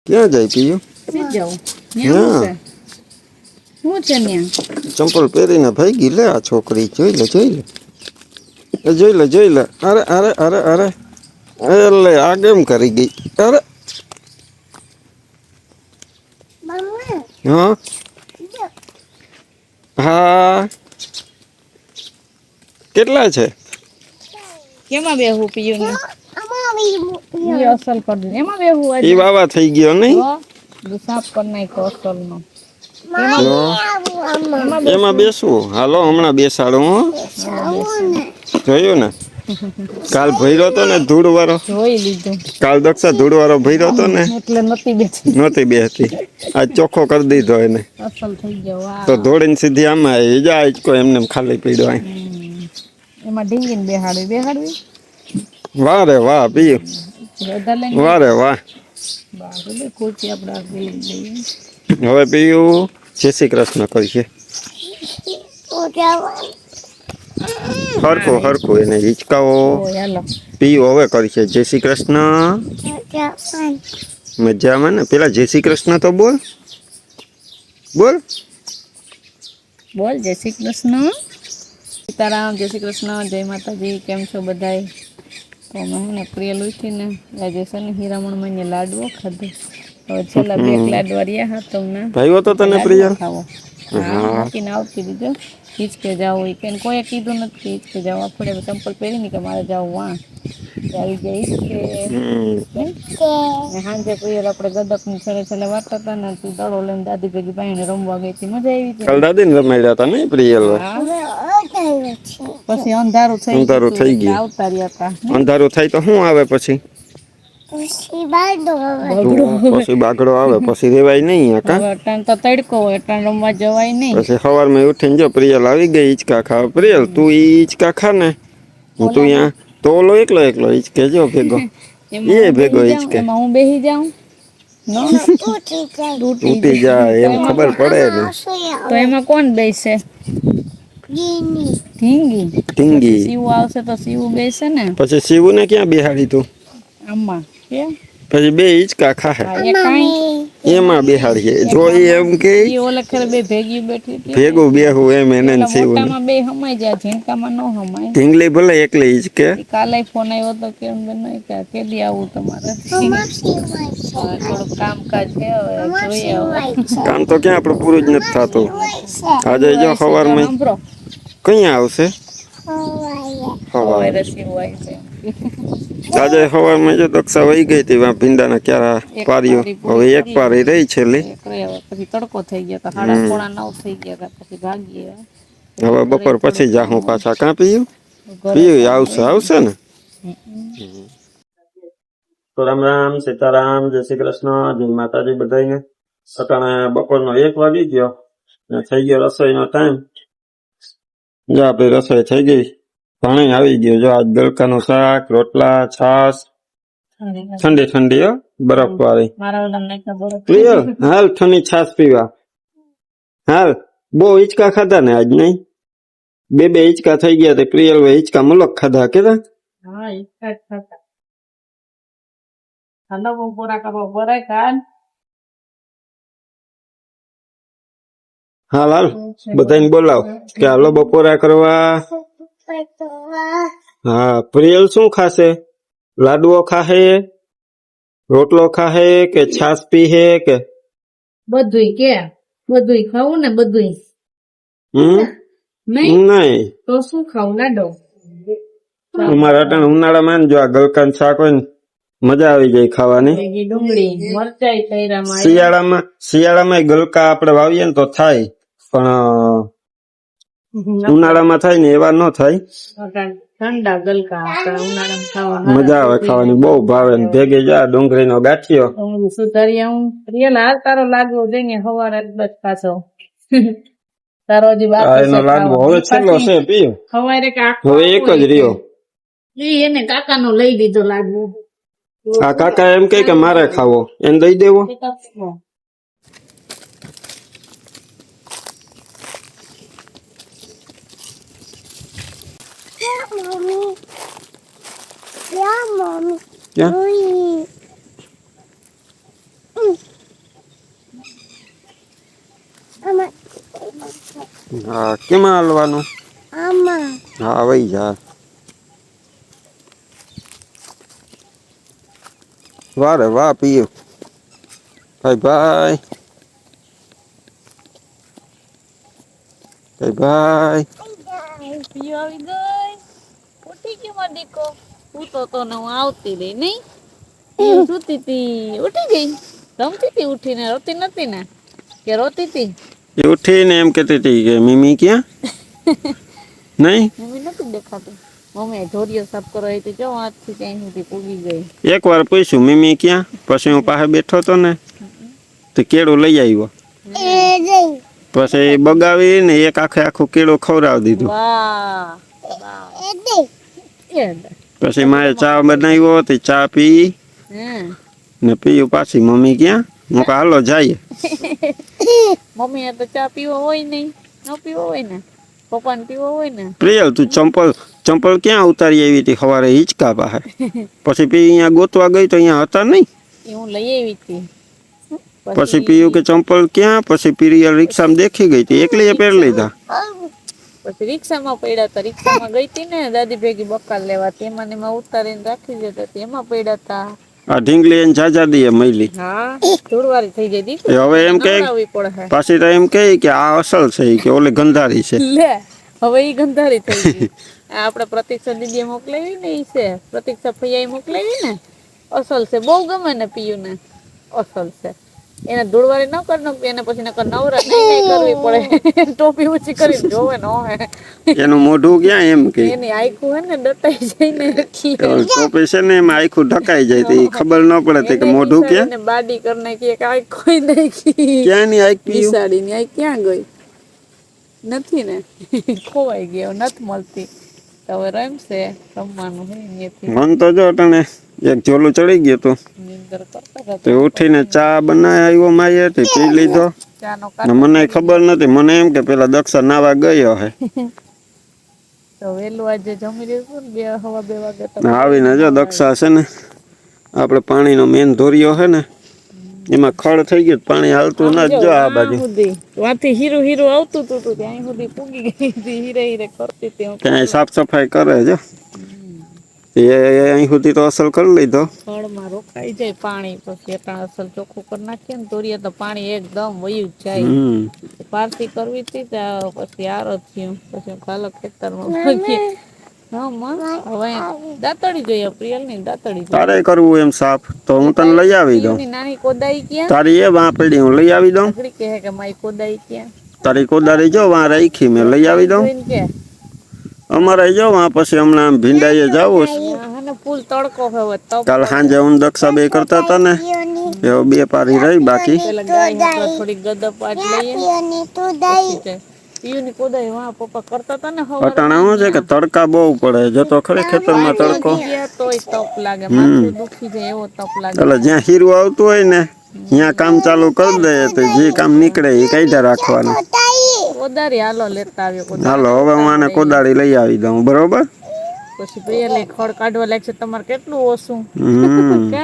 ક્યાં જાય પીયું? જાઉં હા શું છે ત્યાં? ચંપલ પહેરીને ભાગી લે આ છોકરી. જોઈ લે. અરે એટલે આ કેમ કરી ગઈ? અરે હા હા કેટલા છે? કેમાં બેહું પીયું ને અસલ કર દે એમાં બેહું એ વાવા થઈ ગયો નહીં? સાફ કરી નાખ્યો અસલ નો. એમાં બેસવું હાલો હમણાં બેસાડું હો. જોયું ને કાલ ભર્યો તો ને ધૂળ વાળો. જોઈ લીધું કાલ દક્ષા ધૂળ વાળો ભર્યો હતો ને એટલે નથી બેઠી. નહોતી બેસતી. આજ ચોખ્ખો કરી દીધો એને. અસલ થઈ ગયો તો વાહ. ધોળીને સીધી આમાં આવી જાય કોઈ એમને ખાલી પીડ્યો. એમાં ઢીંગીને બેહાડવી વાહ રે વાહ પીયું. વાહ રે વાહ. ખુરશી આપણે આગળ લઈએ. હવે પીયું જય શ્રી કૃષ્ણ કરીએ. હરખું એને હિંચકાઓ. પીયું હવે કરશે જય શ્રી કૃષ્ણ. મજામાં ને પેલા જય શ્રી કૃષ્ણ તો બોલ જય શ્રી કૃષ્ણ. સીતારામ જય શ્રી કૃષ્ણ જય માતાજી. કેમ છો બધાય? તો મને પ્રિયલ ઉઠીને આજે છે ને હીરામણ મને લાડવો ખાધો. હવે છેલ્લા બે લાડવા રહ્યા હતા તમને ભાઈઓ તો તને પ્રિયલ ખાવો. હા મૂકીને આવતી દીધો. હિંચકે જાવ કે કોઈએ કીધું નથી હિંચકે જાવ આપણે ચંપલ પહેરી ને કે મારે જાવ વાં આવી ગઈ હિંચકે. સાંજે પ્રિયલ આપણે ગદક ની છેલ્લે વાર્તા હતા ને તું દડો લઈને દાદી ભેગી પાણીને રમવા ગઈ હતી. મજા આવી કાલ દાદી ને રમાડ્યા હતા ને પ્રિયલ. પછી અંધારું થઈ ગયું એટલે આવતા રહ્યા હતા. અંધારું થાય તો શું આવે પછી? પછી બાગડો આવે પછી રેવાય નહીં. અટાણ તો તડકો હોય અટાણ રમવા જવાય નહીં. પછી સવારમાં ઉઠીને જો પ્રિયલ આવી ગઈ હિંચકા ખાવા. પ્રિયલ તું હિંચકા ખા ને હું તું અહીંયા તો ઓલો એકલો હિંચકે જો ભેગો ભેગો હિંચકે. હું બેસી જાઉં તૂટી જાય એમ ખબર પડે ને. તો એમાં કોણ બેસે? ઢીંગી. શિવ આવશે તો શિવ બેસે ને. પછી શિવ ને ક્યાં બેહાડી તું? આમાં કેમ? પછી બે હિંચકા ખાહે એમાં બેહાડીએ જો એમ કે બે ભેગી બેઠી ભેગું બેહું એમ એને શિવ બે હમાઈ જાય ઝીણકામાં ન હમાય. ઢીંગલી ભલે એકલી હિંચકે. કાલે ફોન આવ્યો તો કેમ કેદી આવું તમારે? થોડું કામકાજ છે જોઈએ કામ તો ક્યાં આપણું પૂરું જ નથી થતું. આજે જો સવારમાં કઈ આવશે? આજે સવારમાં જો દક્ષા વહી ગઈ હતી ભીંડાના ક્યારા પાર્યો. હવે એક પારી રહી છેલ્લી. પછી તડકો થઈ ગયો તો 8:30-9 થઈ ગયા પછી ભાગીએ. હવે બપોર પછી જાહું પાછા. કાં પીયું આવશે ને. તો રામ રામ સીતારામ જય શ્રી કૃષ્ણ જય માતાજી બધાને. સટાણે બપોરનો 1 વાગી ગયો ને થઈ ગયો રસોઈનો ટાઈમ. જો આપણી રસોઈ થઈ ગઈ. પાણી આવી ગયું. જો આજ ગલકાનું શાક, રોટલા, છાશ ઠંડી હો બરફ વાળી. પ્રિયલ હાલ ઠંડી છાશ પીવા હાલ. બહુ હિંચકા ખાધા ને આજ નહીં? બે હિંચકા થઈ ગયા. પ્રિયલ હિંચકા મલક ખાધા કેતા? હાલ બધાને બોલાવ કે હાલો બપોરા કરવા. હા પ્રિયલ શું ખાશે? લાડવો ખાહે, રોટલો ખાહે કે છાશ પીહે કે બધુંય ખાવું ને બધુંય? નહીં તો શું ખાવું? લાડો અમારા અટાણે ઉનાળામાં જો આ ગલકાનું શાક હોય ને મજા આવી જાય ખાવાની. ડુંગળી મરચાઈ તૈરામાં. શિયાળામાં ગલકા આપણે વાવીએ ને તો થાય પણ ઉનાળામાં થાય ને એવા ન થાય. ઠંડા ગલકા ઉનાળામાં મજા આવે ખાવાની. બહુ ભાવે ને ભેગી જા ડુંગળીનો ગાંઠિયો. સુધારી હું પ્રિયલ હાલ તારો લાગવો જઈને સવારે જ પાછો તારો હજી એનો લાડવો હવે છેલ્લો છે પીયો. સવારે હવે એક જ રહ્યો. એને કાકા નો લઈ દીધો લાડવો. આ કાકા એમ કે મારે ખાવો એને દઈ દેવો. હા કેમાં હાલવાનું? હા વહી જા. વાહ રે વાહ પિયુ. ભાઈ ભાઈ. ભાઈ. પિયુ આવી ગઈ. ઉઠી ગયો મારો દીકો. સૂતો તો ને હું આવતી રહી નહીં. પિયુ સૂતી તી ઉઠી ગઈ. રમતી તી ઉઠીને રોતી નતી ને કે રોતી તી? એ ઉઠીને એમ કહેતી હતી કે મીમી ક્યાં? નહીં મમ્મી નથી દેખાતી. મમ્મી ઢોરિયો સાફ કરવા આવી હતી જો આજથી ત્યાં સુધી પૂગી ગઈ. એકવાર પૂછ્યું મીમી ક્યાં? પછી હું પાસે બેઠો હતો ને તો કેળું લઈ આવ્યો. પછી બગાવીને એક આખું કેળું ખવડાવી દીધું. વાહ પછી મારે ચા બનાવ્યો તો ચા પી ને પીયું પાછી મમ્મી ક્યાં? હું કહું હાલો જઈએ. મમ્મી તો ચા પીવો હોય નહીં, ન પીવો હોય ને પપ્પાને પીવો હોય ને. પ્રિયલ તું ચંપલ ક્યાં ઉતારી આવી હતી સવારે હિંચકા પાસે? પછી પી અહીંયા ગોતવા ગઈ તો અહીંયા હતા નહીં. એ હું લઈ આવી હતી. પછી પીયું કે ચંપલ ક્યાં? પછી પ્રિયલ રિક્ષામાં દેખી ગઈ હતી એકલી પહેરી લીધા. પછી રિક્ષામાં પડ્યા હતા. રિક્ષામાં ગઈ હતી ને દાદી ભેગી બકાલ લેવા, તેમાં ને એમાં ઉતારીને રાખી દેતા એમાં પડ્યા હતા. આ ઢીંગલી એને જાજાદી મળી. હા ધૂળવાળી થઈ ગઈ દીકરી. હવે એમ કે પાછી તો એમ કહે કે આ અસલ છે કે ઓલે ગંધારી છે. લે હવે ઈ ગંધારી થઈ ગઈ. આપણે પ્રતીક્ષા દીદીએ મોકલાવી ને ઈ છે પ્રતીક્ષા ફૈયાએ મોકલાવી ને અસલ છે. બહુ ગમે ને પિયુ ને અસલ છે. એને ધૂળવાળી ન કરી નાખતી એને પછી નકર નવરા નહીં કરવી પડે. ટોપી ઊંચી કરીને જોવે ને ઓહે એનું મોઢું ક્યાં એમ કે એની આખું હે ને દટાઈ જઈને ટોપી છે ને એમાં આખું ઢકાઈ જાય તો ખબર ન પડે કે મોઢું ક્યાં ને બાડી કરી નાખી એક આંખ ખોઈ નાખી. ક્યાં ની આંખ પીયું બિસાડી ની આંખ ક્યાં ગઈ? નથી ને ખોવાઈ ગયો નથી મળતી. તો હવે રમશે રમવાનું હે. મન તો જો તને એક ઝોલું ચડી ગયું તું તો ઉઠીને ચા બનાવ્યો માએ તે પી લીધો. મને ખબર નથી. મને એમ કે પેલા દક્ષા નાવા ગયો હે તો વેલું આજે જમી લીધું ને 2 સવા 2 વાગે તો આવીને જો દક્ષા છે ને આપણે પાણીનો મેન ધોરિયો હે ને એમાં ખડ થઈ ગયું પાણી હાલતું ના જો આ બાજુ વાથી હીરું હીરું આવતું હતું તો ત્યાં સુધી પૂગી ગઈ હતી. હીરે હીરે કરતી હતી. ક્યાંય સાફ સફાઈ કરે છે એ અહીં સુધી તો અસલ કરી લીધો. ખડમાં રોકાઈ જાય પાણી પછી એટલા અસલ ચોખ્ખું કરી નાખીએ ને તોરીએ તો પાણી એકદમ વયું જાય. પારસી કરવી હતી પછી આરો થયું પછી કાલો ખેતરમાં મૂકી. હા માં હવે દાતડી જોઈએ પ્રિયલ ની દાતડી તારે કરવું એમ સાફ તો હું તને લઈ આવી દઉં. નાની કોદાઈ ક્યાં? તારી એ વાં પડી હું લઈ આવી દઉં. કહે કે મારી કોદાઈ ક્યાં? તારી કોદારી જો વાં રાખી મેં લઈ આવી દઉં. અમારે જો વાં પછી હમણાં ભીંડાઈએ જાવું ફૂલ તડકો હવે કાલ સાંજે હું દક્ષા બે કરતા હતા ને એવો 2 પારી રહી બાકી. થોડી ગદપાટ લઈએ પિયુની કોદાઈ વાં પપ્પા કરતા હતા ને અટાણા શું છે કે તડકા બહુ પડે જતો ખરે ખેતરમાં તડકો તોય તપ લાગે માથું દુખી જાય એવો તપ લાગે. એટલે જ્યાં હીરું આવતું હોય ને ત્યાં કામ ચાલુ કરી દે તો જે કામ નીકળે એ કાઢ્યા રાખવાનું. કોદારી હાલો લેતા આવ્યો. હાલો હવે હું આને કોદાળી લઈ આવી દઉં બરોબર. પછી પ્રિયલે ખડ કાઢવા લાગશે તમારે કેટલું ઓછું કે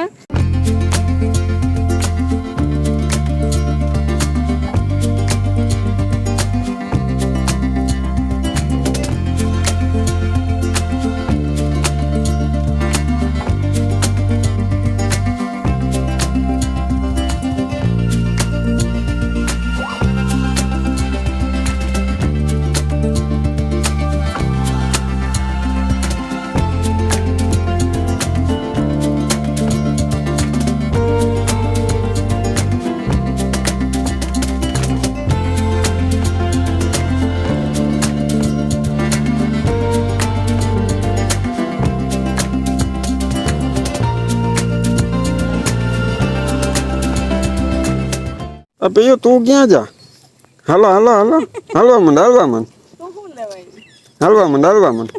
પિયુ તું ક્યાં જા? હાલો હાલો હાલો હાલવા મંડ હાલવા મંડ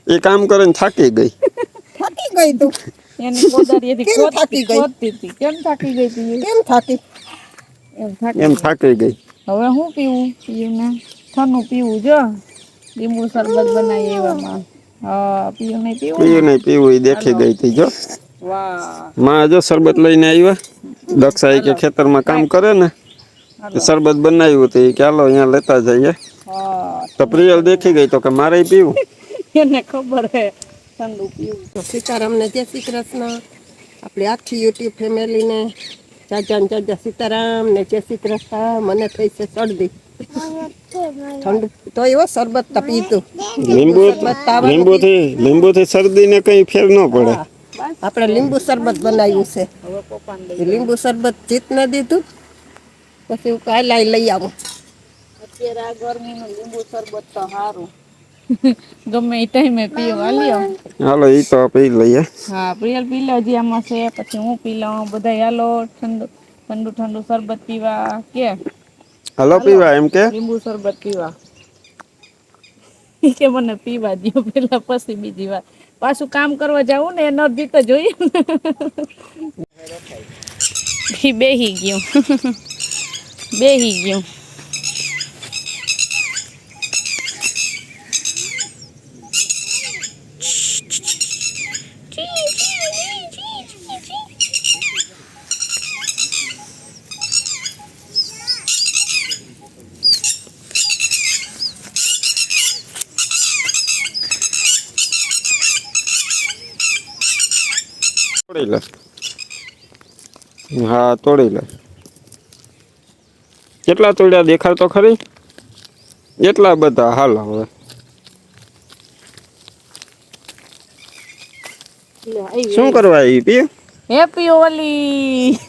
એ કામ કરીને થાકી ગઈ. તું એની કોદારીએથી ખોદતી હતી. કેમ થાકી ગઈ તી? એમ થાકી ગઈ. હવે હું પીવું? પીયુંને ઠંડુ પીવું જો લીંબુ શરબત બનાવી એવામાં. હા પીયું નહીં પીવું એ દેખી ગઈ હતી જો. વાહ માં જો શરબત લઈને આવ્યા. દક્ષા કે ખેતરમાં કામ કરે ને શરબત બનાવ્યું હતું ચાલો અહીંયા લેતા જઈએ હા તો પ્રિયલ દેખી ગઈ તો કે મારે પીવું એને ખબર હે ઠંડુ પીવું. તો સીતારામને જય શ્રી કૃષ્ણ. આપણી આખી યુટ્યુબ ફેમિલીને જાજા ને જાજા સીતારામ ને જય શ્રી કૃષ્ણ. મને થઈ છે શરદી ઠંડુ તો એવો શરબત તો પીતું. લીંબુથી શરદી ને કઈ ફેર ન પડે. આપણે લીંબુ શરબત બનાવ્યું છે. હવે પપ્પાને એ લીંબુ શરબત જીતને દીધું પછી હું કાલે લઈ આવું. અત્યારે આ ગરમીનું લીંબુ શરબત તો સારું ગમે એ ટાઈમે પીવા લ્યો. હાલો ઈ તો પી લઈએ. હા પ્રિયલ પી લો હજી આમાં છે પછી હું પી લઉં બધા હાલો ઠંડુ ઠંડુ ઠંડુ શરબત પીવા કે હાલો પીવા એમ કે લીંબુ શરબત પીવા ઈ કે મને પીવા દ્યો પેલા પછી બીજી વાર પાછું કામ કરવા જાવું ને એનર્જી તો જોઈએ ને બેહી ગયું બેહી ગયું. તોડી લે. હા તોડી લે. કેટલા તોડ્યા દેખાડ તો ખરી. એટલા બધા હાલો હવે શું કરવા આવી પી હેપી હોલી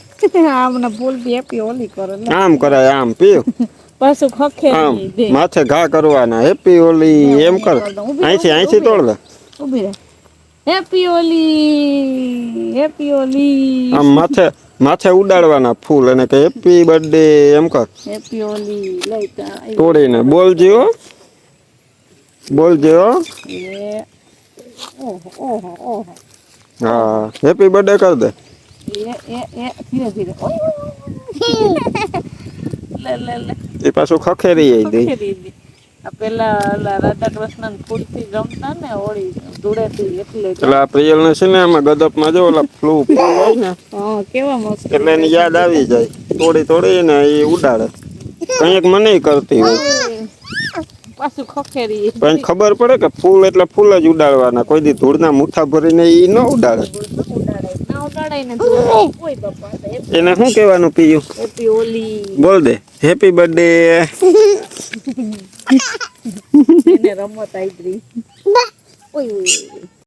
આમને ભૂલથી હેપી હોલી કરે આમ કરાય આમ પી પાછું ખખે આમ માથે ઘા કરવાના હેપી હોલી એમ કર અહીંથી તોડ લે ઉભી રહે હેપી હોલી હેપી હોલી આમ માથે ઉડાડવાના ફૂલ અને કે હેપી બર્થડે એમ કર હેપી હોલી લઈ તા તોડીને બોલજો એ ઓહો ઓહો હા હેપી બર્થડે કર દે ધીરે ધીરે લે એ પાછું ખખેરી આવી દે આ પેલા રાધા કૃષ્ણ ફૂલથી રમતા ને હોળી ધૂળેથી એટલે એટલે આ પ્રિયલ ને છે ને આમાં ગદપમાં જો ઓલા ફૂલ હોય ને હા કેવા મસ્ત એટલે એની યાદ આવી જાય તોડી ને એ ઉડાડે કંઈક મને કરતી હોય પાછું ખખેરી પણ ખબર પડે કે ફૂલ એટલે ફૂલ જ ઉડાડવાના કોઈ દી ધૂળના મુઠ્ઠા ભરીને એ ન ઉડાડે એને શું કહેવાનું પીયું હેપી હોલી બોલ દે હેપી બર્થડે એને રમત આવી ઓય